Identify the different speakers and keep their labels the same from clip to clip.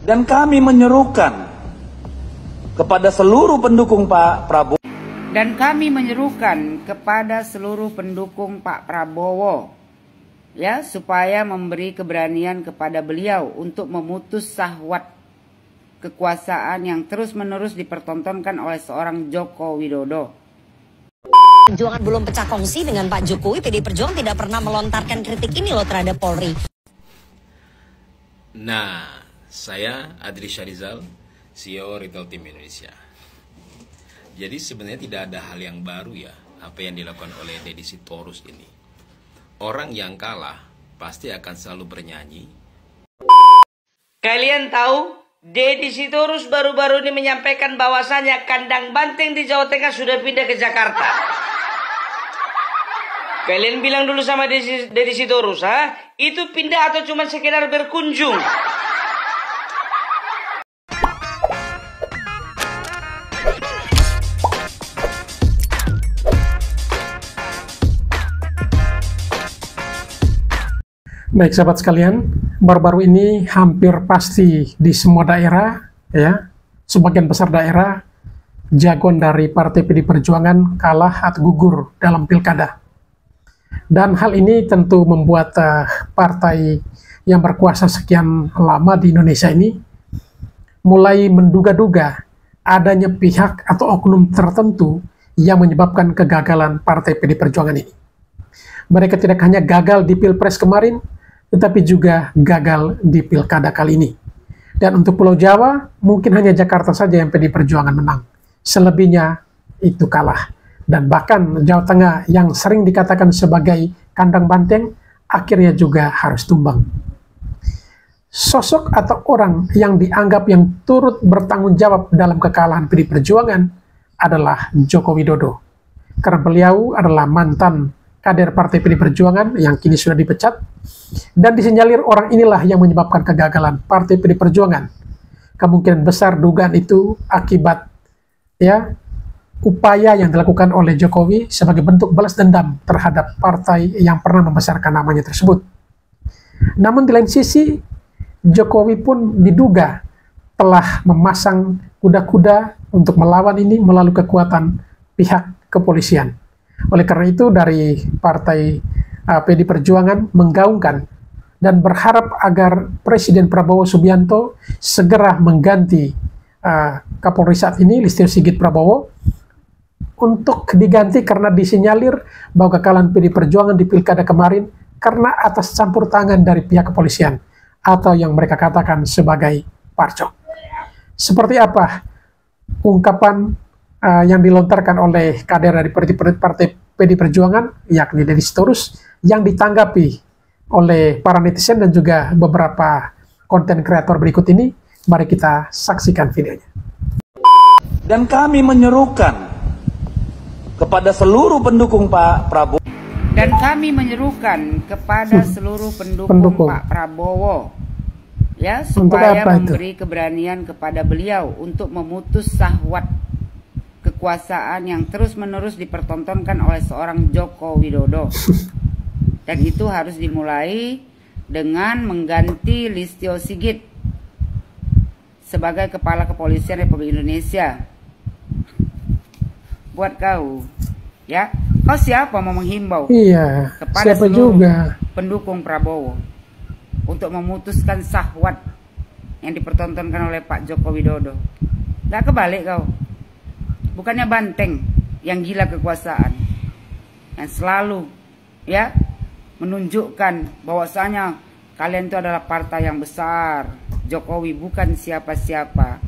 Speaker 1: Dan kami menyerukan kepada seluruh pendukung Pak Prabowo.
Speaker 2: Dan kami menyerukan kepada seluruh pendukung Pak Prabowo, ya, supaya memberi keberanian kepada beliau untuk memutus syahwat kekuasaan yang terus-menerus dipertontonkan oleh seorang Joko Widodo.
Speaker 3: Perjuangan belum pecah kongsi dengan Pak Jokowi, PDI Perjuangan tidak pernah melontarkan kritik ini loh terhadap Polri.
Speaker 4: Nah, saya Adri Syarizal, CEO Retail Team Indonesia. Jadi sebenarnya tidak ada hal yang baru ya, apa yang dilakukan oleh Deddy Sitorus ini. Orang yang kalah pasti akan selalu bernyanyi.
Speaker 5: Kalian tahu, Deddy Sitorus baru-baru ini menyampaikan bahwasannya kandang banteng di Jawa Tengah sudah pindah ke Jakarta. Kalian bilang dulu sama Deddy Sitorus, ha? Itu pindah atau cuma sekedar berkunjung?
Speaker 6: Baik sahabat sekalian, baru-baru ini hampir pasti di semua daerah, ya, sebagian besar daerah, jagoan dari Partai PDI Perjuangan kalah atau gugur dalam pilkada. Dan hal ini tentu membuat partai yang berkuasa sekian lama di Indonesia ini mulai menduga-duga adanya pihak atau oknum tertentu yang menyebabkan kegagalan Partai PDI Perjuangan ini. Mereka tidak hanya gagal di Pilpres kemarin, tetapi juga gagal di pilkada kali ini. Dan untuk Pulau Jawa, mungkin hanya Jakarta saja yang PDI Perjuangan menang. Selebihnya itu kalah. Dan bahkan Jawa Tengah yang sering dikatakan sebagai kandang banteng, akhirnya juga harus tumbang. Sosok atau orang yang dianggap yang turut bertanggung jawab dalam kekalahan PDI Perjuangan adalah Joko Widodo. Karena beliau adalah mantan kader Partai PDI Perjuangan yang kini sudah dipecat, dan disinyalir orang inilah yang menyebabkan kegagalan Partai PDI Perjuangan. Kemungkinan besar dugaan itu akibat ya upaya yang dilakukan oleh Jokowi sebagai bentuk balas dendam terhadap partai yang pernah membesarkan namanya tersebut. Namun di lain sisi, Jokowi pun diduga telah memasang kuda-kuda untuk melawan ini melalui kekuatan pihak kepolisian. Oleh karena itu, dari Partai PDI Perjuangan menggaungkan dan berharap agar Presiden Prabowo Subianto segera mengganti Kapolri saat ini, Listio Sigit Prabowo, untuk diganti karena disinyalir bahwa kekalahan PDI Perjuangan di pilkada kemarin karena atas campur tangan dari pihak kepolisian atau yang mereka katakan sebagai parcok. Seperti apa ungkapan yang dilontarkan oleh kader dari Partai PDI Perjuangan, yakni Deddy Sitorus, yang ditanggapi oleh para netizen dan juga beberapa konten kreator berikut ini. Mari kita saksikan videonya.
Speaker 1: Dan kami menyerukan kepada seluruh pendukung Pak Prabowo.
Speaker 2: Dan kami menyerukan kepada seluruh pendukung Pak Prabowo, ya, supaya memberi keberanian kepada beliau untuk memutus syahwat kekuasaan yang terus-menerus dipertontonkan oleh seorang Joko Widodo. Dan itu harus dimulai dengan mengganti Listio Sigit sebagai Kepala Kepolisian Republik Indonesia. Buat kau, ya, kau siapa mau menghimbau kepada
Speaker 6: siapa
Speaker 2: seluruh
Speaker 6: juga
Speaker 2: pendukung Prabowo untuk memutuskan syahwat yang dipertontonkan oleh Pak Joko Widodo? Gak kebalik kau. Bukannya banteng yang gila kekuasaan, yang selalu ya menunjukkan bahwasanya kalian itu adalah partai yang besar. Jokowi bukan siapa-siapa.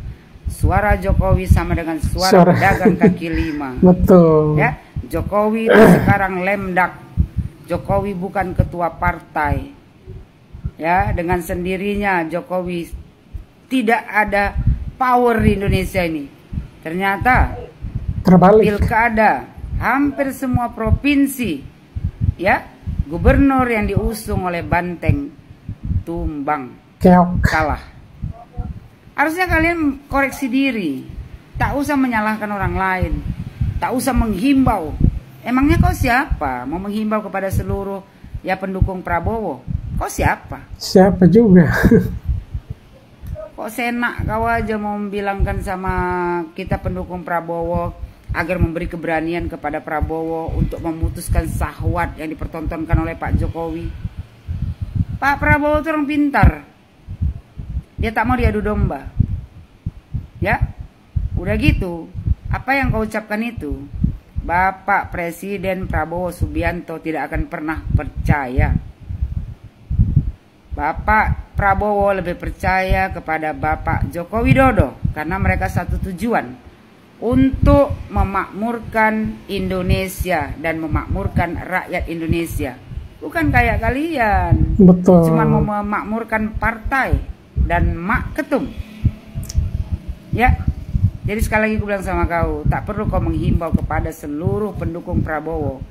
Speaker 2: Suara Jokowi sama dengan suara pedagang kaki lima.
Speaker 6: Betul.
Speaker 2: Ya, Jokowi itu sekarang lemdak. Jokowi bukan ketua partai. Ya, dengan sendirinya Jokowi tidak ada power di Indonesia ini. Ternyata
Speaker 6: terbalik.
Speaker 2: Pilkada hampir semua provinsi, ya, gubernur yang diusung oleh banteng tumbang,
Speaker 6: keok,
Speaker 2: kalah. Harusnya kalian koreksi diri. Tak usah menyalahkan orang lain. Tak usah menghimbau. Emangnya kau siapa? Mau menghimbau kepada seluruh ya pendukung Prabowo? Kau siapa?
Speaker 6: Siapa juga?
Speaker 2: Kok senak kau aja mau bilangkan sama kita pendukung Prabowo agar memberi keberanian kepada Prabowo untuk memutuskan syahwat yang dipertontonkan oleh Pak Jokowi. Pak Prabowo itu orang pintar. Dia tak mau diadu domba. Ya, udah gitu. Apa yang kau ucapkan itu, Bapak Presiden Prabowo Subianto tidak akan pernah percaya. Bapak Prabowo lebih percaya kepada Bapak Joko Widodo karena mereka satu tujuan, untuk memakmurkan Indonesia dan memakmurkan rakyat Indonesia. Bukan kayak kalian.
Speaker 6: Betul.
Speaker 2: Cuma mau memakmurkan partai dan mak ketum. Ya. Jadi sekali lagi aku bilang sama kau, tak perlu kau menghimbau kepada seluruh pendukung Prabowo.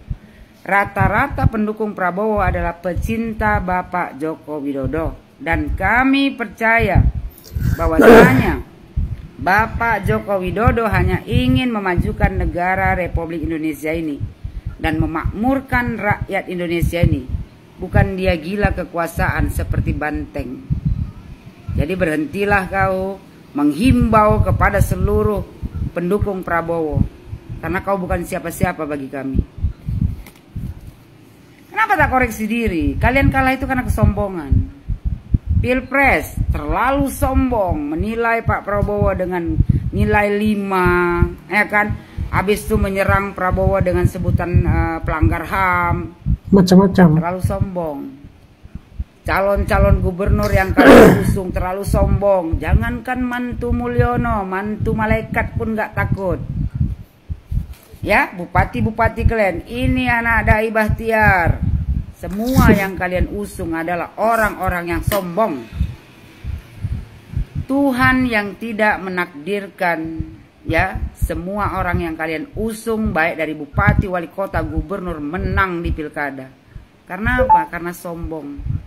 Speaker 2: Rata-rata pendukung Prabowo adalah pecinta Bapak Joko Widodo. Dan kami percaya bahwasanya Bapak Joko Widodo hanya ingin memajukan negara Republik Indonesia ini dan memakmurkan rakyat Indonesia ini. Bukan dia gila kekuasaan seperti banteng. Jadi berhentilah kau menghimbau kepada seluruh pendukung Prabowo, karena kau bukan siapa-siapa bagi kami. Kenapa tak koreksi diri? Kalian kalah itu karena kesombongan. Pilpres terlalu sombong, menilai Pak Prabowo dengan nilai 5, ya kan? Habis itu menyerang Prabowo dengan sebutan pelanggar HAM,
Speaker 6: macam-macam.
Speaker 2: terlalu sombong. Calon-calon gubernur yang kalian usung terlalu sombong. Jangankan mantu Mulyono, mantu malaikat pun gak takut. Ya, bupati-bupati kalian, ini anak Dai Bahtiar. Semua yang kalian usung adalah orang-orang yang sombong. Tuhan yang tidak menakdirkan, ya, semua orang yang kalian usung baik dari bupati, wali kota, gubernur menang di pilkada. Karena apa? Karena sombong.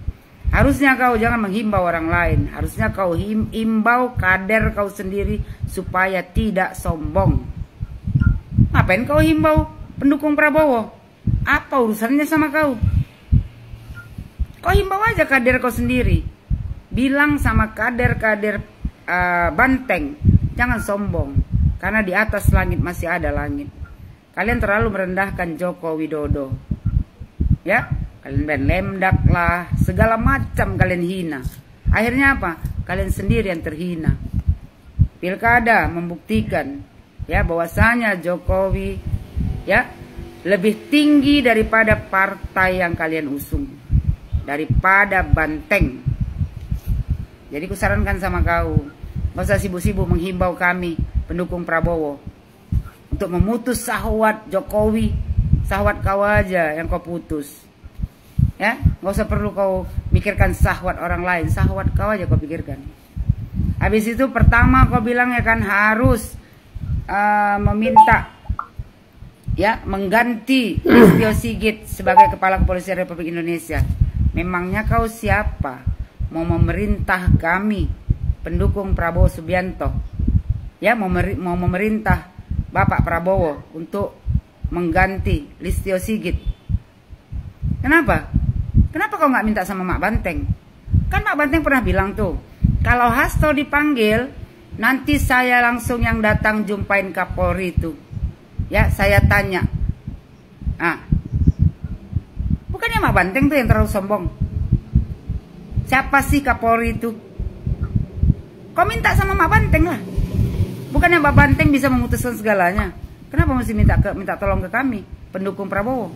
Speaker 2: Harusnya kau jangan menghimbau orang lain. Harusnya kau himbau kader kau sendiri supaya tidak sombong. Ngapain kau himbau pendukung Prabowo? Apa urusannya sama kau? Kau himbau aja kader kau sendiri. Bilang sama kader-kader banteng, jangan sombong. Karena di atas langit masih ada langit. Kalian terlalu merendahkan Joko Widodo. Ya, kalian lemdak lah, segala macam kalian hina. Akhirnya apa? Kalian sendiri yang terhina. Pilkada membuktikan, ya, bahwasanya Jokowi, ya, lebih tinggi daripada partai yang kalian usung, daripada banteng. Jadi kusarankan sama kau, gak usah sibuk-sibuk menghimbau kami pendukung Prabowo untuk memutus syahwat Jokowi. Syahwat kau aja yang kau putus, ya, gak usah perlu kau mikirkan syahwat orang lain. Syahwat kau aja kau pikirkan. Habis itu pertama kau bilang, ya kan, harus meminta, ya, mengganti Listio Sigit sebagai Kepala Kepolisian Republik Indonesia. Memangnya kau siapa? Mau memerintah kami pendukung Prabowo Subianto, ya, mau memerintah Bapak Prabowo untuk mengganti Listio Sigit. Kenapa? Kenapa kau nggak minta sama Mak Banteng? Kan Mak Banteng pernah bilang tuh, kalau Hasto dipanggil, nanti saya langsung yang datang jumpain Kapolri itu. Ya, saya tanya. Bukannya Mak Banteng tuh yang terlalu sombong? Siapa sih Kapolri itu? Kau minta sama Mak Banteng lah. Bukannya Mak Banteng bisa memutuskan segalanya. Kenapa mesti minta tolong ke kami, pendukung Prabowo?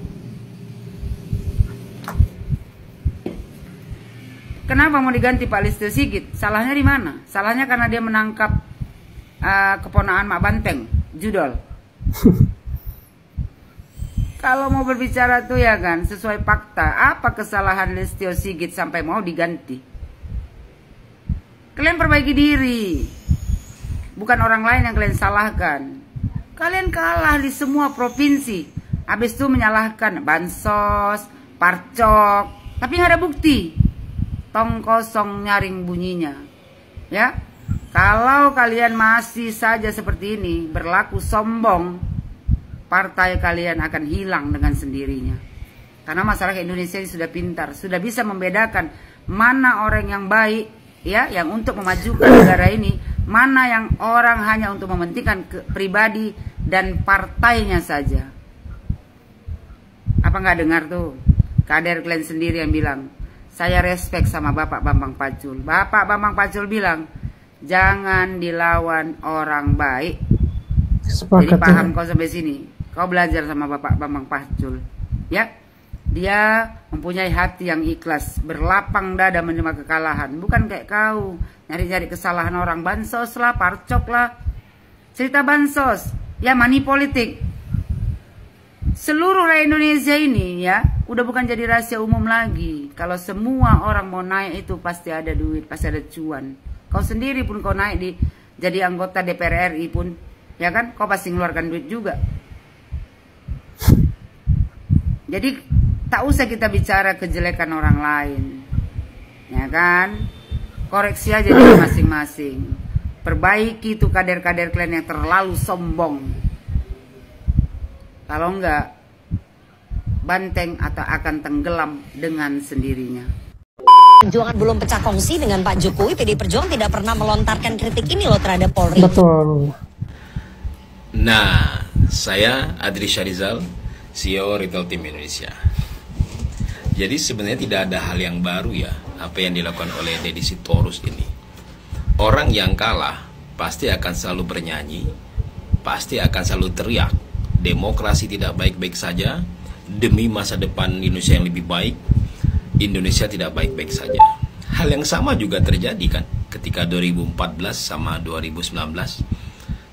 Speaker 2: Kenapa mau diganti Pak Listio Sigit? Salahnya di mana? Salahnya karena dia menangkap keponakan Mak Banteng, Judol. Kalau mau berbicara tuh, ya kan, sesuai fakta. Apa kesalahan Listio Sigit sampai mau diganti? Kalian perbaiki diri. Bukan orang lain yang kalian salahkan. Kalian kalah di semua provinsi. Habis itu menyalahkan bansos, parcok, tapi nggak ada bukti. Tong kosong nyaring bunyinya. Ya, kalau kalian masih saja seperti ini, berlaku sombong, partai kalian akan hilang dengan sendirinya. Karena masyarakat Indonesia ini sudah pintar, sudah bisa membedakan mana orang yang baik, ya yang untuk memajukan negara ini, mana yang orang hanya untuk mementingkan pribadi dan partainya saja. Apa nggak dengar tuh kader kalian sendiri yang bilang, saya respect sama Bapak Bambang Pacul. Bapak Bambang Pacul bilang, jangan dilawan orang baik. Jadi paham kau sampai sini. Kau belajar sama Bapak Bambang Pacul, ya. Dia mempunyai hati yang ikhlas, berlapang dada menerima kekalahan. Bukan kayak kau, nyari-nyari kesalahan orang. Bansos lah, parcok lah. Cerita bansos, ya money politik. Seluruh rakyat Indonesia ini ya, udah bukan jadi rahasia umum lagi. Kalau semua orang mau naik itu pasti ada duit, pasti ada cuan. Kau sendiri pun kau naik jadi anggota DPR RI pun, ya kan, kau pasti ngeluarkan duit juga. Jadi tak usah kita bicara kejelekan orang lain, ya kan? Koreksi aja diri masing-masing. Perbaiki tuh kader-kader kalian yang terlalu sombong. Kalau enggak, banteng atau akan tenggelam dengan sendirinya.
Speaker 3: Perjuangan belum pecah kongsi dengan Pak Jokowi, PDI Perjuangan tidak pernah melontarkan kritik ini loh terhadap Polri.
Speaker 6: Betul.
Speaker 4: Nah, saya Adri Syarizal, CEO Retail Team Indonesia. Jadi sebenarnya tidak ada hal yang baru ya apa yang dilakukan oleh Deddy Sitorus ini. Orang yang kalah pasti akan selalu bernyanyi, pasti akan selalu teriak, demokrasi tidak baik-baik saja, demi masa depan Indonesia yang lebih baik, Indonesia tidak baik-baik saja. Hal yang sama juga terjadi kan ketika 2014 sama 2019.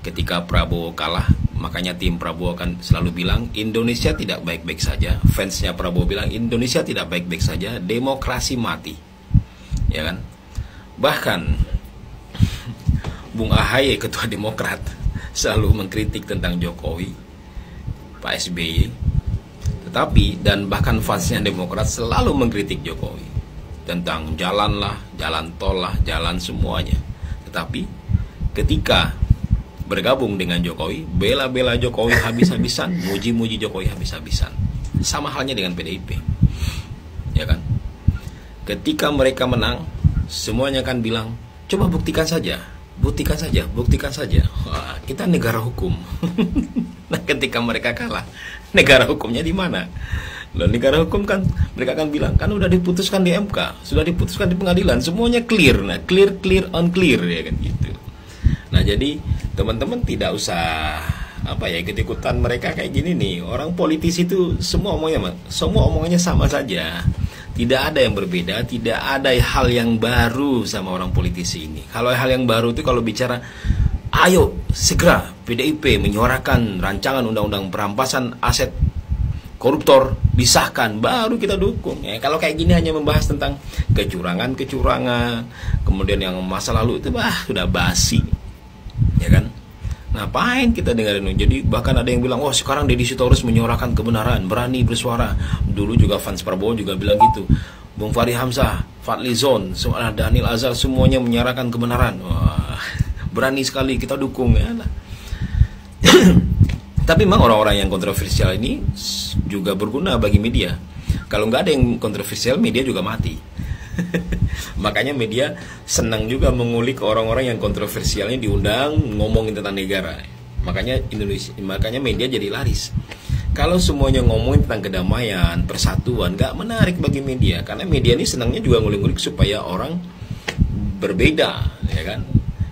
Speaker 4: Ketika Prabowo kalah, makanya tim Prabowo akan selalu bilang Indonesia tidak baik-baik saja. Fansnya Prabowo bilang Indonesia tidak baik-baik saja, demokrasi mati, ya kan? Bahkan Bung Ahaye, ketua Demokrat, selalu mengkritik tentang Jokowi, Pak SBY. Tetapi dan bahkan fansnya Demokrat selalu mengkritik Jokowi tentang jalan lah, jalan tol lah, jalan semuanya. Tetapi ketika bergabung dengan Jokowi, bela-bela Jokowi habis-habisan, muji-muji Jokowi habis-habisan. Sama halnya dengan PDIP, ya kan? Ketika mereka menang, semuanya kan bilang, coba buktikan saja, buktikan saja, buktikan saja. Wah, kita negara hukum. Nah, ketika mereka kalah, negara hukumnya di mana? Loh, negara hukum kan mereka akan bilang, kan udah diputuskan di MK, sudah diputuskan di pengadilan, semuanya clear. Nah, clear on clear, ya kan gitu. Nah, jadi teman-teman tidak usah ikut-ikutan mereka kayak gini nih. Orang politisi itu semua omongannya sama saja. Tidak ada yang berbeda, tidak ada hal yang baru sama orang politisi ini. Kalau hal yang baru itu kalau bicara, ayo segera PDIP menyuarakan rancangan undang-undang perampasan aset koruptor disahkan, baru kita dukung. Ya, kalau kayak gini hanya membahas tentang kecurangan, kemudian yang masa lalu itu sudah basi. Ya kan? Ngapain kita dengerin? Jadi bahkan ada yang bilang, oh sekarang Deddy Sitorus menyuarakan kebenaran, berani bersuara. Dulu juga fans Prabowo juga bilang gitu. Bung Fahri Hamzah, Fadli Zon, Daniel Azhar, semuanya menyuarakan kebenaran. Wah, berani sekali, kita dukung ya. Tapi memang orang-orang yang kontroversial ini juga berguna bagi media. Kalau nggak ada yang kontroversial, media juga mati. Makanya media senang juga mengulik orang-orang yang kontroversialnya diundang ngomongin tentang negara. Makanya media jadi laris. Kalau semuanya ngomongin tentang kedamaian, persatuan, nggak menarik bagi media. Karena media ini senangnya juga ngulik-ngulik supaya orang berbeda, ya kan?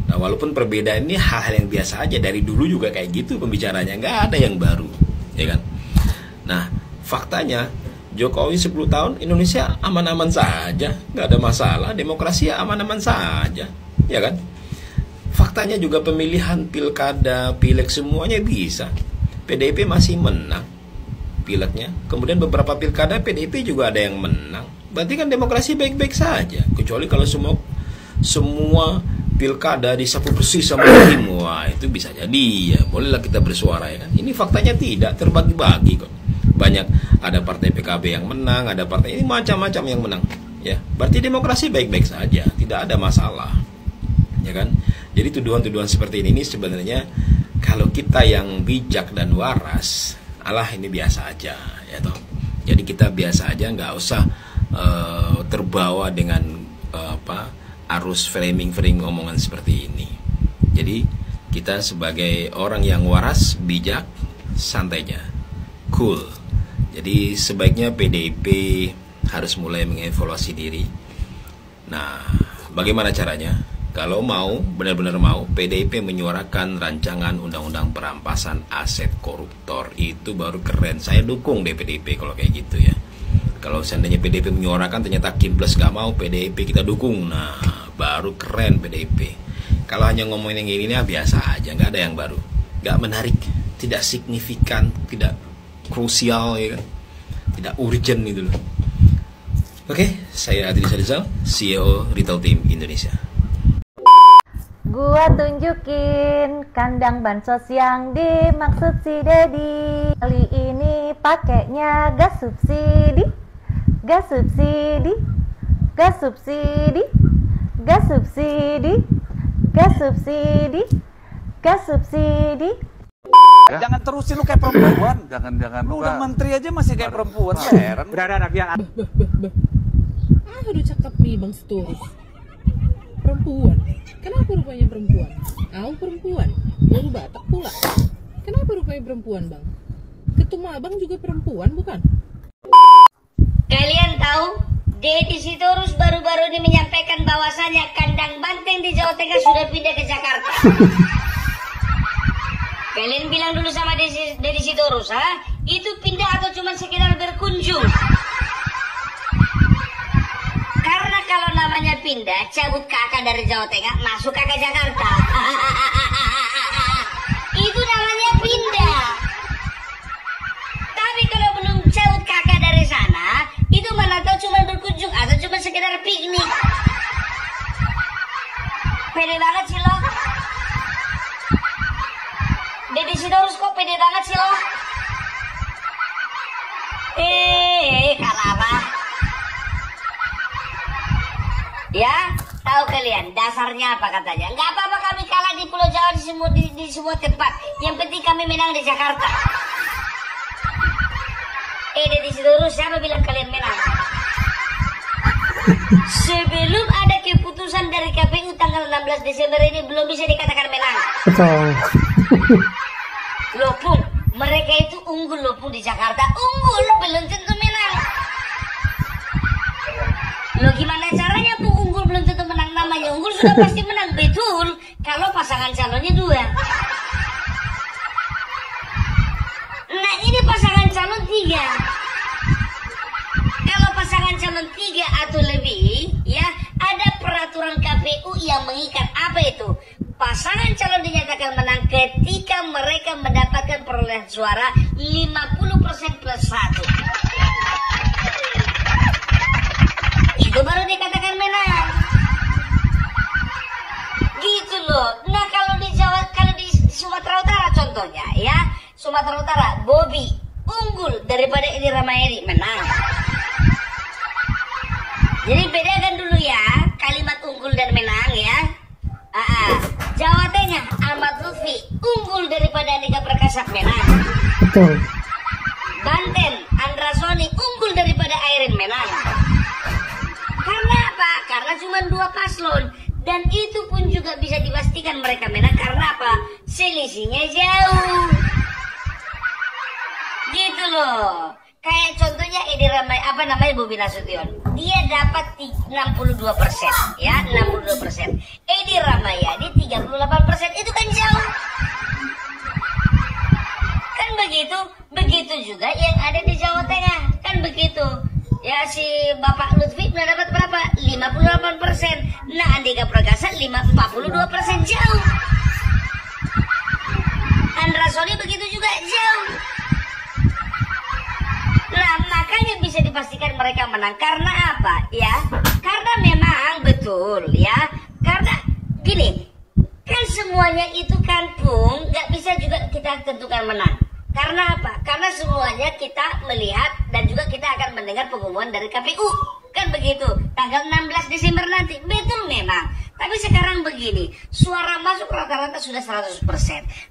Speaker 4: Nah, walaupun perbedaan ini hal-hal yang biasa aja, dari dulu juga kayak gitu pembicaranya, nggak ada yang baru, ya kan? Nah, faktanya Jokowi 10 tahun Indonesia aman-aman saja, nggak ada masalah, demokrasi aman-aman saja, ya kan? Faktanya juga pemilihan pilkada, pileg semuanya bisa. PDIP masih menang pilegnya, kemudian beberapa pilkada PDIP juga ada yang menang. Berarti kan demokrasi baik-baik saja, kecuali kalau semua pilkada disapu bersih sama tim, wah itu bisa jadi ya, bolehlah kita bersuara ya kan. Ini faktanya tidak terbagi-bagi kok. Banyak, ada partai PKB yang menang, ada partai ini macam-macam yang menang ya. Berarti demokrasi baik-baik saja, tidak ada masalah, ya kan? Jadi tuduhan-tuduhan seperti ini sebenarnya kalau kita yang bijak dan waras, alah ini biasa aja ya toh. Jadi kita biasa aja, nggak usah terbawa dengan arus framing omongan seperti ini. Jadi kita sebagai orang yang waras, bijak, santainya, cool. Jadi sebaiknya PDIP harus mulai mengevaluasi diri. Nah, bagaimana caranya? Kalau mau, benar-benar mau, PDIP menyuarakan rancangan undang-undang perampasan aset koruptor, itu baru keren. Saya dukung deh PDIP kalau kayak gitu ya. Kalau seandainya PDIP menyuarakan, ternyata Kim Plus gak mau, PDIP kita dukung. Nah, baru keren PDIP. Kalau hanya ngomongin yang ini biasa aja, nggak ada yang baru, nggak menarik, tidak signifikan, tidak krusial, ya kan? Tidak urgent gitu loh. Oke, saya Adri Syarizal, CEO Retail Team Indonesia.
Speaker 7: Gua tunjukin kandang bansos yang dimaksud si Dedi. Kali ini pakainya gas subsidi, gas subsidi, gas subsidi, gas subsidi, gas subsidi, gas subsidi.
Speaker 1: Jangan terusin lu kayak perempuan. Jangan. Lu udah menteri aja masih kayak perempuan. Heran.
Speaker 8: Berada biar. Udah cakep nih Bang Seturus. Perempuan. Kenapa rupanya perempuan? Perempuan. Baru Batak pula. Kenapa rupanya perempuan, Bang? Ketum Abang juga perempuan, bukan?
Speaker 3: Kalian tahu, Deddy Sitorus baru-baru ini menyampaikan bahwasannya kandang banteng di Jawa Tengah sudah pindah ke Jakarta. Kalian bilang dulu sama Deddy Sitorus, itu pindah atau cuma sekedar berkunjung? Karena kalau namanya pindah, cabut kakak dari Jawa Tengah, masuk kakak Jakarta. Itu namanya pindah. Tapi kalau belum cabut kakak dari sana, itu mana tahu cuma berkunjung atau cuma sekedar piknik. Pede banget sih lo. Deddy Sitorus kok pede banget sih lo. Kenapa? Ya, tahu kalian dasarnya apa katanya? Nggak apa-apa kami kalah di Pulau Jawa di semua tempat. Yang penting kami menang di Jakarta. Deddy Sitorus, siapa bilang kalian menang? Sebelum ada keputusan dari KPU tanggal 16 Desember ini belum bisa dikatakan menang.
Speaker 6: Betul.
Speaker 3: Loh Pung, mereka itu unggul loh Pung di Jakarta. Unggul, belum tentu menang. Loh gimana caranya Pung unggul belum tentu menang? Namanya unggul sudah pasti menang. Betul, kalau pasangan calonnya dua. Nah ini pasangan calon 3. Kalau pasangan calon 3 atau lebih, ya ada peraturan KPU yang mengikat. Apa itu? Pasangan calon dinyatakan menang ketika mereka mendapatkan perolehan suara 50% plus 1. Itu baru dikatakan menang. Gitu loh. Nah kalau di Jawa, kalau di Sumatera Utara contohnya, ya Sumatera Utara, Bobby unggul daripada Edi Rahmayadi, menang. Jadi bedakan dulu ya kalimat unggul dan menang ya. Jawa Tengah, Ahmad Lutfi unggul daripada Andika Perkasa, menang.
Speaker 6: Betul.
Speaker 3: Banten, Andra Soni unggul daripada Airin, menang. Karena apa? Karena cuma 2 paslon. Dan itu pun juga bisa dipastikan mereka menang. Karena apa? Selisihnya jauh. Gitu loh. Kayak contohnya Edi Rahmayadi, apa namanya, Bobi Nasution. Dia dapat 62%, ya 62%. Edi Rahmayadi 38%, itu kan jauh. Kan begitu, begitu juga yang ada di Jawa Tengah, kan begitu. Ya si Bapak Lutfi udah dapat berapa? 58%. Nah Andika Perkasa 42%, jauh. Andra Soni begitu juga, jauh. Nah makanya bisa dipastikan mereka menang. Karena apa ya? Karena memang betul ya. Karena gini, kan semuanya itu kan Pung nggak bisa juga kita tentukan menang. Karena apa? Karena semuanya kita melihat dan juga kita akan mendengar pengumuman dari KPU. Kan begitu, tanggal 16 Desember nanti. Betul memang. Tapi sekarang begini, suara masuk rata-rata sudah 100%.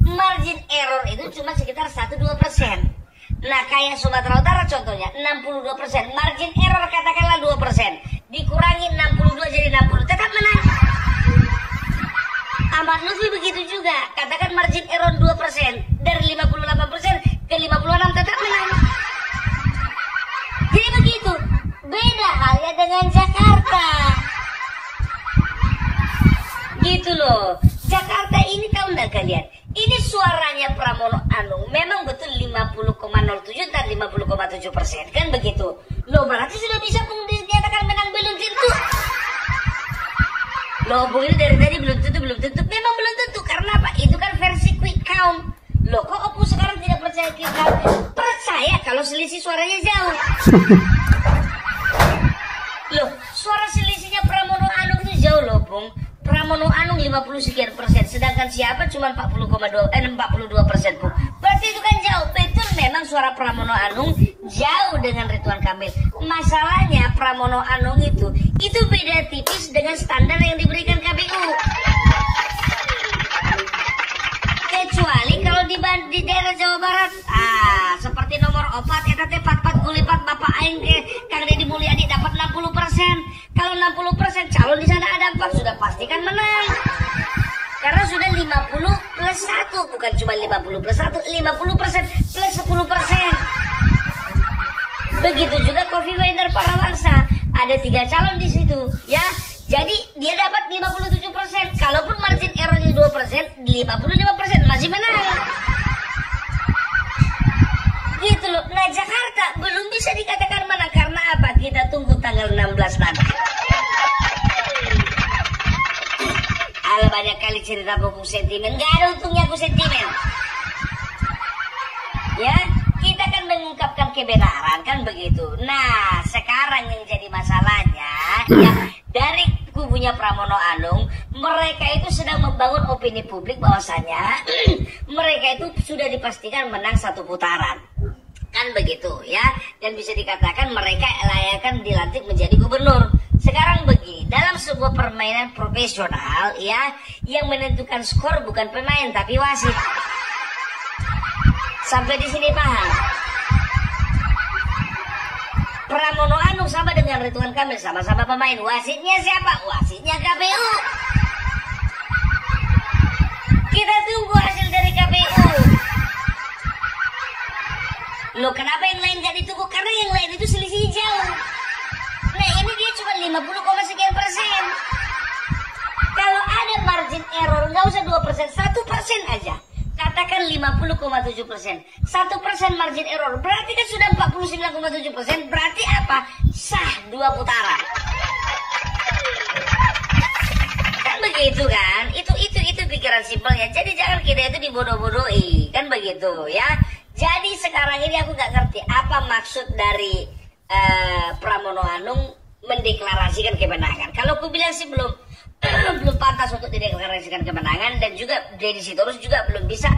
Speaker 3: Margin error itu cuma sekitar 1-2%. Nah kayak Sumatera Utara contohnya 62%, margin error katakanlah 2%. dikurangi 62 jadi 60, tetap menang. Ahmad Lutfi begitu juga, katakan margin error 2%, dari 58% ke 56 tetap menang. Jadi begitu, beda halnya dengan Jakarta. Gitu loh, Jakarta ini tahu nggak kalian? Ini suaranya Pramono Anung memang betul 50,07 dan 50,7%, kan begitu? Loh berarti sudah bisa dinyatakan menang, belum tentu. Loh ini dari tadi belum tentu, memang belum tentu. Karena apa? Itu kan versi quick count. Loh kok Opus sekarang tidak percaya quick count? Percaya kalau selisih suaranya jauh. Loh suara selisihnya Pramono Anung itu jauh loh Bung. Pramono Anung 50 sekian persen, sedangkan siapa cuma 42% Bung. Berarti itu kan jauh. Betul memang suara Pramono Anung jauh dengan Ridwan Kamil. Masalahnya Pramono Anung itu beda tipis dengan standar yang diberikan KPU. Kecuali kalau di daerah Jawa Barat, seperti nomor 4 eta teh 44 gulipat Bapak aing ke Kang Deddy Mulyadi dapat 60%. Kalau 60% calon di sana ada 4 sudah pastikan menang. Karena sudah 50 plus 1, bukan cuma 50 plus 1, 50% plus 10%. Begitu juga Kofifa Indar Parawansa, ada 3 calon di situ, ya. Jadi dia dapat 57%. Kalaupun margin errornya 2%, 55% masih menang. Gitu loh. Nah Jakarta belum bisa dikatakan menang karena apa? Kita tunggu tanggal 16 nanti. Ala banyak kali cerita buku sentimen, nggak ada untungnya aku sentimen. Ya, kita kan mengungkapkan kebenaran kan begitu. Nah, sekarang yang jadi masalahnya ya dari kubunya Pramono Anung, mereka itu sedang membangun opini publik bahwasanya mereka itu sudah dipastikan menang 1 putaran. Kan begitu ya, dan bisa dikatakan mereka layakan dilantik menjadi gubernur. Sekarang begini, dalam sebuah permainan profesional ya, yang menentukan skor bukan pemain tapi wasit. Sampai di sini paham? Pramono Anung sama dengan Ridwan Kamil sama-sama pemain. Wasitnya siapa? Wasitnya KPU. Kita tunggu hasil dari KPU. Loh kenapa yang lain gak ditunggu? Karena yang lain itu selisih jauh. Nah ini dia cuma 50, sekian persen. Kalau ada margin error nggak usah 2%, 1% aja. Katakan 50,7%. 1% margin error berarti kan sudah 49,7%. Berarti apa? Sah 2 putaran. Kan begitu kan? Itu pikiran simpelnya. Jadi jangan kita itu dibodoh-bodohi. Kan begitu ya. Jadi sekarang ini aku nggak ngerti apa maksud dari Pramono Anung mendeklarasikan kemenangan. Kalau aku bilang sih belum pantas untuk dideklarasikan kemenangan, dan juga Deddy Sitorus juga belum bisa,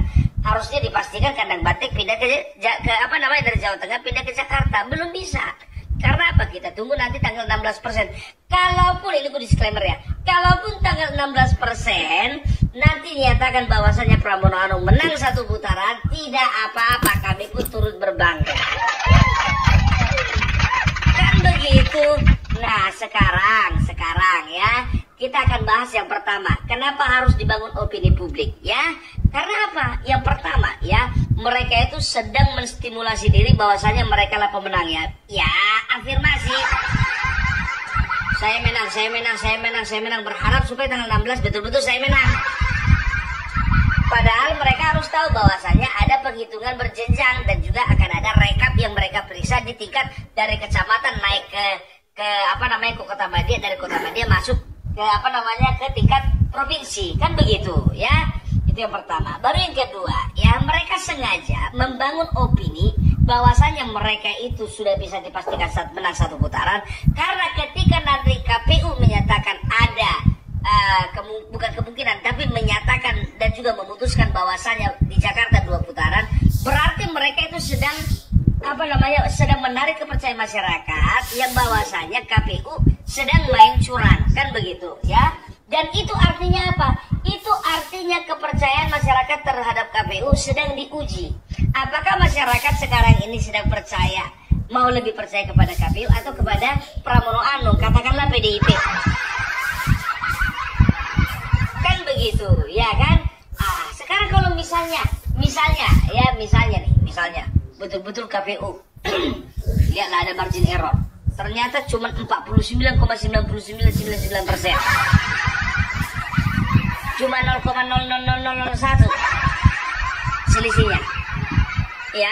Speaker 3: harusnya dipastikan kandang banteng pindah ke dari Jawa Tengah pindah ke Jakarta, belum bisa. Karena apa? Kita tunggu nanti tanggal 16%. Kalaupun ini aku disclaimer ya, kalaupun tanggal 16% nanti nyatakan bahwasannya Pramono Anung menang 1 putaran, tidak apa-apa, kami pun turut berbangga. Kan begitu. Nah sekarang ya kita akan bahas yang pertama. Kenapa harus dibangun opini publik ya? Karena apa? Yang pertama ya, mereka itu sedang menstimulasi diri bahwasanya mereka lah pemenangnya. Ya, afirmasi. Saya menang. Berharap supaya tanggal 16 betul-betul saya menang. Padahal mereka harus tahu bahwasanya ada penghitungan berjenjang dan juga akan ada rekap yang mereka periksa di tingkat dari kecamatan naik ke Kota Madia, dari Kota Madia masuk ke tingkat provinsi, kan begitu ya. Itu yang pertama. Baru yang kedua ya, mereka sengaja membangun opini bahwasanya mereka itu sudah bisa dipastikan menang 1 putaran, karena ketika nanti KPU menyatakan ada bukan kemungkinan tapi menyatakan dan juga memutuskan bahwasanya di Jakarta 2 putaran, berarti mereka itu sedang menarik kepercayaan masyarakat yang bahwasanya KPU sedang main curang, kan begitu ya. Dan itu artinya apa? Itu artinya kepercayaan masyarakat terhadap KPU sedang diuji. Apakah masyarakat sekarang ini sedang percaya Mau lebih percaya kepada KPU atau kepada Pramono Anung, katakanlah PDIP. Kan begitu, ya kan? Sekarang kalau misalnya betul-betul KPU lihatlah ada margin error, ternyata cuma 49,9999%, cuma 0,00001 selisihnya, ya,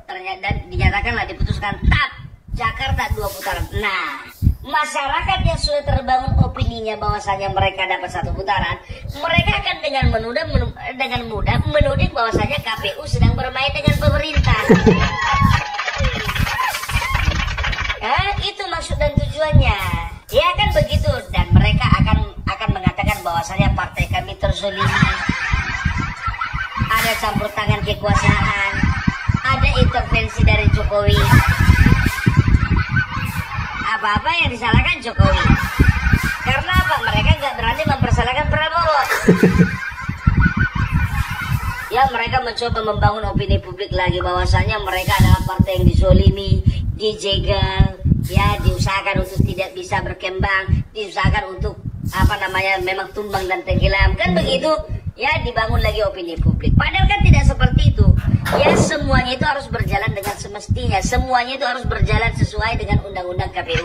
Speaker 3: ternyata dinyatakanlah diputuskan tak Jakarta 2 putaran. Nah, masyarakat yang sudah terbangun opininya bahwasanya mereka dapat 1 putaran, mereka akan dengan mudah menuding bahwasanya KPU sedang bermain dengan pemerintah. Itu maksud dan tujuannya, ya kan begitu. Dan mereka akan mengatakan bahwasanya partai kami terzolimi, ada campur tangan kekuasaan, ada intervensi dari Jokowi. Apa-apa yang disalahkan Jokowi. Karena apa? Mereka nggak berani mempersalahkan Prabowo. Ya, mereka mencoba membangun opini publik lagi bahwasanya mereka adalah partai yang dizolimi, dijegal, ya, diusahakan untuk tidak bisa berkembang, diusahakan untuk memang tumbang dan tenggelam, kan begitu. Ya, dibangun lagi opini publik. Padahal kan tidak seperti itu. Ya, semuanya itu harus berjalan dengan semestinya. Semuanya itu harus berjalan sesuai dengan undang-undang KPU.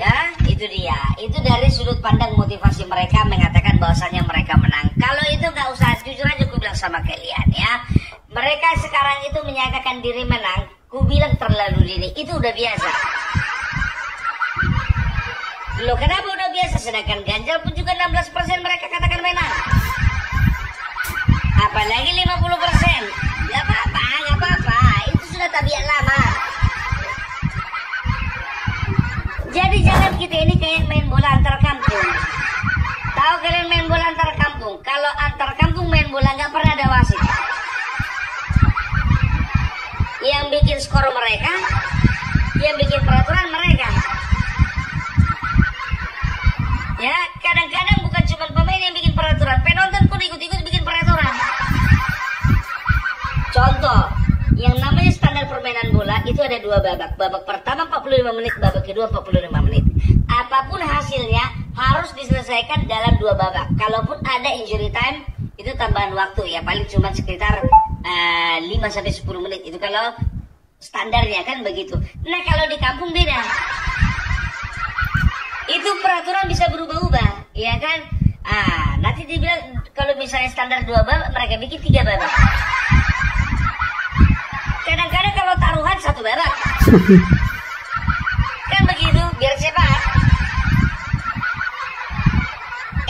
Speaker 3: Ya, itu dia. Itu dari sudut pandang motivasi mereka mengatakan bahwasanya mereka menang. Kalau itu nggak usah, jujur aja aku bilang sama kalian ya. Mereka sekarang itu menyatakan diri menang. Ku bilang terlalu dini. Itu udah biasa. Loh, kenapa udah biasa? Sedangkan Ganjar pun juga 16% mereka katakan menang. Apalagi 50%. Gak apa-apa. Itu sudah tabiat lama. Jadi jangan kita ini kayak main bola antar kampung. Tahu kalian main bola antar kampung? Kalau antar kampung main bola nggak pernah ada wasit. Yang bikin skor mereka, yang bikin peraturan mereka. Ya, kadang-kadang bukan cuma pemain yang bikin peraturan, penonton pun ikut-ikut bikin peraturan. Contoh, yang namanya standar permainan bola itu ada 2 babak. Babak pertama 45 menit, babak kedua 45 menit. Apapun hasilnya harus diselesaikan dalam 2 babak. Kalaupun ada injury time, itu tambahan waktu ya, paling cuma sekitar 5-10 menit. Itu kalau standarnya kan begitu. Nah, kalau di kampung beda. Itu peraturan bisa berubah-ubah, ya kan? Nanti dibilang kalau misalnya standar 2 babak, mereka bikin 3 babak. Kadang-kadang kalau taruhan 1 babak. Kan begitu, biar cepat.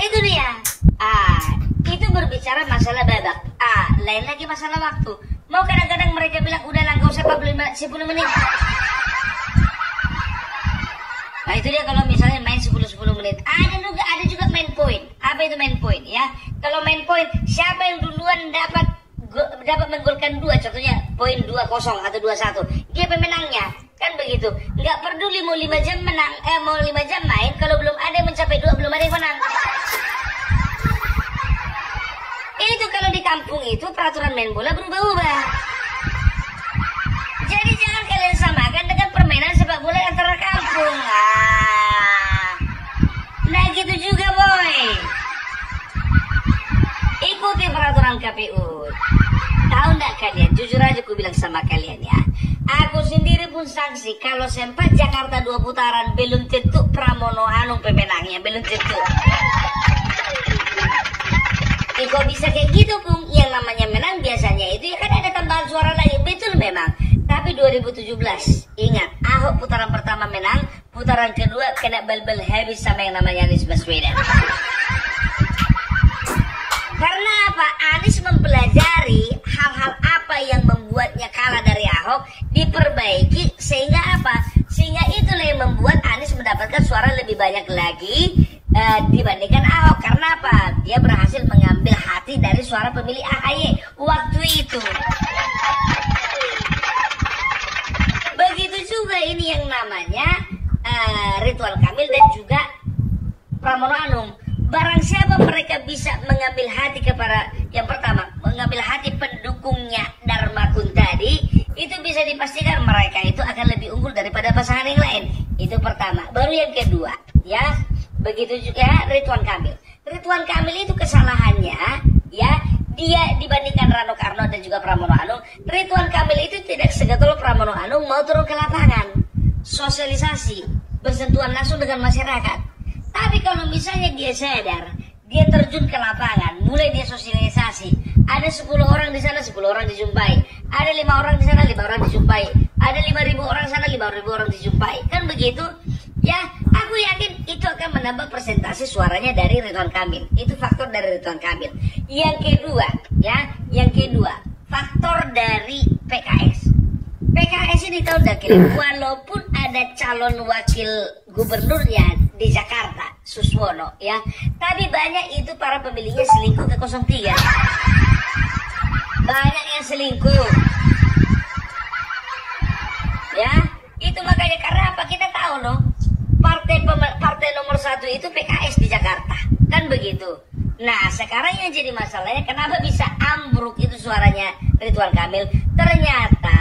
Speaker 3: Itu dia. Itu berbicara masalah babak. Lain lagi masalah waktu. Mau kadang-kadang mereka bilang udah lah, nggak usah 10 menit. Nah, itu dia kalau misalnya main 10 menit. Ada juga main point. Apa itu main point ya? Kalau main point, siapa yang duluan dapat menggolkan 2, contohnya poin 2-0 atau 2-1, dia pemenangnya. Kan begitu. Nggak peduli mau 5 jam menang, mau 5 jam main, kalau belum ada yang mencapai 2, belum ada yang menang. Itu kalau di kampung itu peraturan main bola berubah-ubah. Jadi jangan kalian samakan dengan permainan sepak bola antara kampung. Nah gitu juga boy. Ikuti peraturan KPU. Tahu nggak kalian? Jujur aja aku bilang sama kalian ya. Aku sendiri pun saksi kalau sempat Jakarta 2 putaran belum tentu Pramono Anung pemenangnya, belum tentu. Kok bisa kayak gitu Kung? Yang namanya menang biasanya itu ya kan ada tambahan suara lagi. Betul memang. Tapi 2017 ingat, Ahok putaran pertama menang, putaran kedua kena bel-bel habis sama yang namanya Anies Baswedan. Karena apa? Anies mempelajari hal-hal apa yang membuatnya kalah dari Ahok, diperbaiki sehingga apa? Sehingga itulah yang membuat Anies mendapatkan suara lebih banyak lagi dibandingkan Ahok. Karena apa? Dia berhasil mengambil hati dari suara pemilih AHY waktu itu. Begitu juga ini yang namanya Ridwan Kamil dan juga Pramono Anung. Barang siapa mereka bisa mengambil hati kepada, yang pertama mengambil hati pendukungnya Dharma Kunta, Jadi itu bisa dipastikan mereka itu akan lebih unggul daripada pasangan yang lain. Itu pertama. Baru yang kedua, ya. Begitu juga Ridwan Kamil. Ridwan Kamil itu kesalahannya, ya, dia dibandingkan Rano Karno dan juga Pramono Anung, Ridwan Kamil itu tidak segetol Pramono Anung mau turun ke lapangan, sosialisasi, bersentuhan langsung dengan masyarakat. Tapi kalau misalnya dia sadar, dia terjun ke lapangan, mulai dia sosialisasi, ada 10 orang di sana, 10 orang dijumpai, ada 5 orang di sana, 5 orang dijumpai, ada 5.000 orang sana, 5.000 orang dijumpai, kan begitu? Ya, aku yakin itu akan menambah persentase suaranya dari Ridwan Kamil. Itu faktor dari Ridwan Kamil. Yang kedua, ya, yang kedua, faktor dari PKS. PKS ini tahu enggak, walaupun ada calon wakil gubernurnya di Jakarta, Suswono, ya, tapi banyak itu para pemilihnya selingkuh ke 03. Banyak yang selingkuh. Ya, itu makanya karena apa? Kita tahu loh, partai nomor 1 itu PKS di Jakarta, kan begitu. Nah, sekarang yang jadi masalahnya kenapa bisa ambruk itu suaranya Ridwan Kamil? Ternyata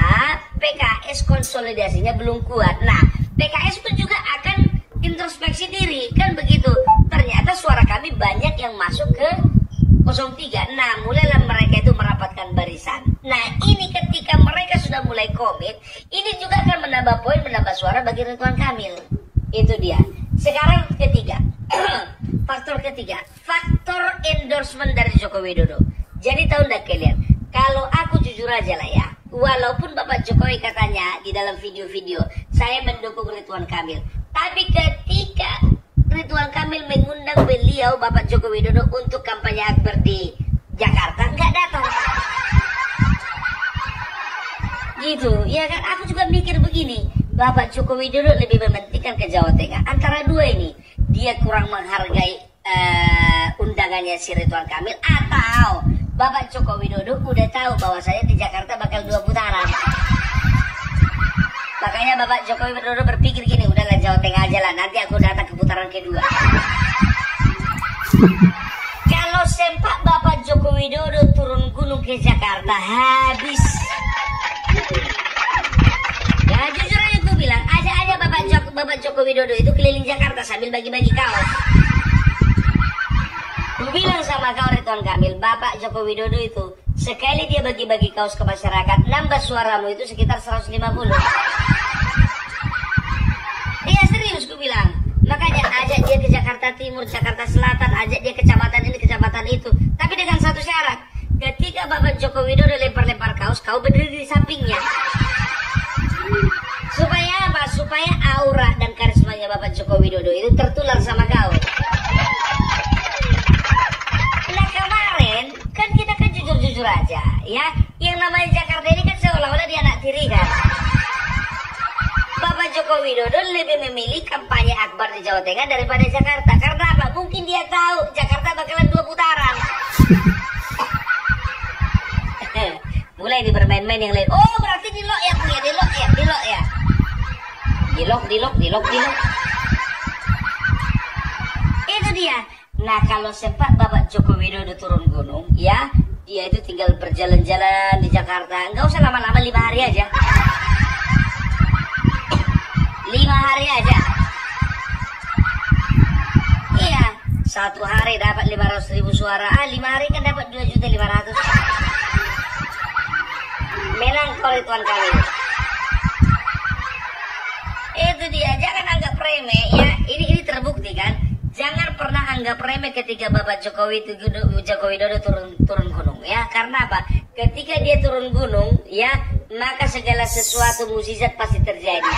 Speaker 3: PKS konsolidasinya belum kuat. Nah, PKS pun juga akan introspeksi diri, kan begitu. Ternyata suara kami banyak yang masuk ke 03. Nah, mulailah mereka itu merapatkan barisan. Nah, ini ketika mereka sudah mulai komit, ini juga akan menambah poin, menambah suara bagi Ridwan Kamil. Itu dia. Sekarang ketiga. Faktor ketiga, faktor endorsement dari Joko Widodo. Jadi tahu enggak kalian, kalau aku jujur aja lah ya, walaupun Bapak Jokowi katanya di dalam video-video saya mendukung Ridwan Kamil, tapi ketika Ridwan Kamil mengundang beliau Bapak Joko Widodo untuk kampanye akbar di Jakarta, nggak datang. Gitu, ya kan? Aku juga mikir begini, Bapak Joko Widodo lebih mementingkan ke Jawa Tengah. Antara dua ini, dia kurang menghargai undangannya si Ridwan Kamil, atau Bapak Joko Widodo udah tahu bahwa saya di Jakarta bakal 2 putaran. Makanya Bapak Joko Widodo berpikir gini, udahlah Jawa Tengah aja lah, nanti aku datang ke putaran kedua. Kalau sempat Bapak Joko Widodo turun gunung ke Jakarta, habis. Ya jujur aja gue bilang, aja Bapak Joko Widodo itu keliling Jakarta sambil bagi-bagi kaos. Gue bilang sama kau Ridwan Kamil, Bapak Joko Widodo itu sekali dia bagi-bagi kaos ke masyarakat, nambah suaramu itu sekitar 150. Iya serius gue bilang. Makanya ajak dia ke Jakarta Timur, Jakarta Selatan, ajak dia kecamatan ini, kecamatan itu. Tapi dengan satu syarat, ketika Bapak Joko Widodo lempar-lempar kaos, kau berdiri di sampingnya. Supaya apa? Supaya aura dan karismanya Bapak Joko Widodo itu tertular sama kau. Nah kemarin kan kita kan jujur-jujur aja, ya. Yang namanya Jakarta ini kan seolah-olah dia anak tiri kan. Bapak Joko Widodo lebih memilih kampanye akbar di Jawa Tengah daripada Jakarta. Karena apa? Mungkin dia tahu Jakarta bakalan 2 putaran. Mulai di bermain-main yang lain. Oh berarti dilok ya punya, dilok ya. Dilok. Itu dia. Nah kalau sempat Bapak Joko Widodo turun gunung, ya, dia itu tinggal berjalan-jalan di Jakarta. Nggak usah lama-lama, 5 hari aja. 5 hari aja. Iya, 1 hari dapat 500.000 suara. 5 hari kan dapat 2.500.000. Menang kau Ridwan Kamil. Itu dia, jangan anggap remeh ya. Ini terbukti kan. Jangan pernah anggap remeh ketika Bapak Joko Widodo turun gunung ya. Karena apa? Ketika dia turun gunung ya, maka segala sesuatu mukjizat pasti terjadi.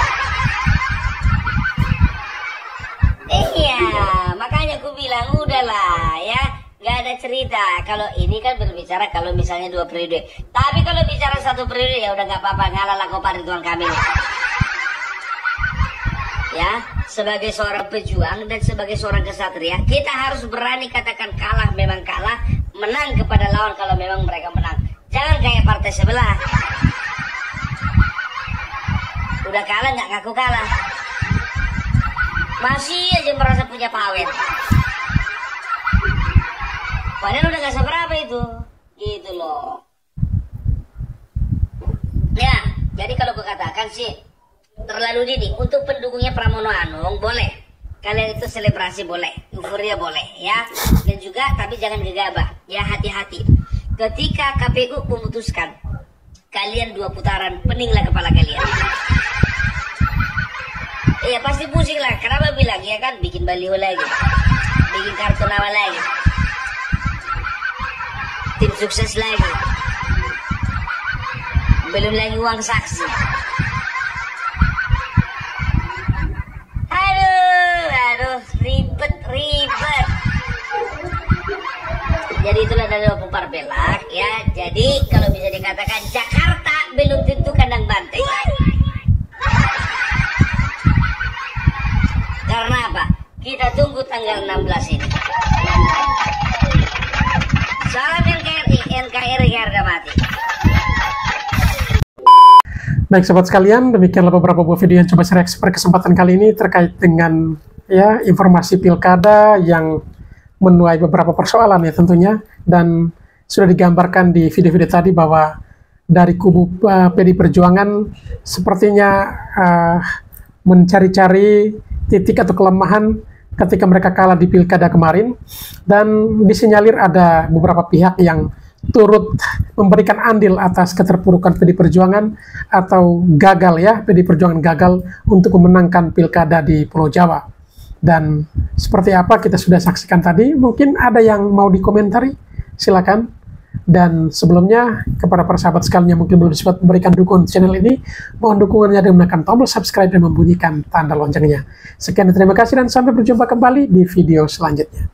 Speaker 3: Iya, makanya aku bilang udahlah ya, nggak ada cerita. Kalau ini kan berbicara kalau misalnya 2 periode. Tapi kalau bicara 1 periode ya udah nggak apa-apa, ngalah lah kau Ridwan Kamil. Ya, sebagai seorang pejuang dan sebagai seorang kesatria, kita harus berani katakan kalah memang kalah, menang kepada lawan kalau memang mereka menang. Jangan kayak partai sebelah. Udah kalah nggak ngaku kalah. Masih aja merasa punya pawet. Padahal udah gak seberapa itu. Gitu loh. Jadi kalau gue katakan sih terlalu dini. Untuk pendukungnya Pramono Anung boleh. Kalian itu selebrasi boleh, euforia boleh ya. Dan juga tapi jangan gegabah. Ya hati-hati. Ketika KPU memutuskan kalian 2 putaran, peninglah kepala kalian. Iya pasti pusing lah. Kenapa bilang ya kan bikin baliho lagi, bikin kartu nama lagi, tim sukses lagi, belum lagi uang saksi. Aduh, ribet. Jadi itulah dari Opung Parpelak ya. Jadi kalau bisa dikatakan Jakarta belum tentu kandang banteng. Karena apa? Kita tunggu tanggal 16 ini. Salam NKRI harga mati.
Speaker 6: Baik sobat sekalian, demikianlah beberapa buah video yang coba saya reaksi pada kesempatan kali ini terkait dengan ya informasi pilkada yang menuai beberapa persoalan ya tentunya, dan sudah digambarkan di video-video tadi bahwa dari kubu PD Perjuangan sepertinya mencari-cari titik atau kelemahan ketika mereka kalah di pilkada kemarin, dan disinyalir ada beberapa pihak yang turut memberikan andil atas keterpurukan PD Perjuangan atau gagal ya, PD Perjuangan gagal untuk memenangkan pilkada di Pulau Jawa. Dan seperti apa kita sudah saksikan tadi, mungkin ada yang mau dikomentari, silakan. Dan sebelumnya kepada para sahabat sekalian yang mungkin belum sempat memberikan dukungan channel ini, mohon dukungannya dengan menekan tombol subscribe dan membunyikan tanda loncengnya. Sekian dan terima kasih dan sampai berjumpa kembali di video selanjutnya.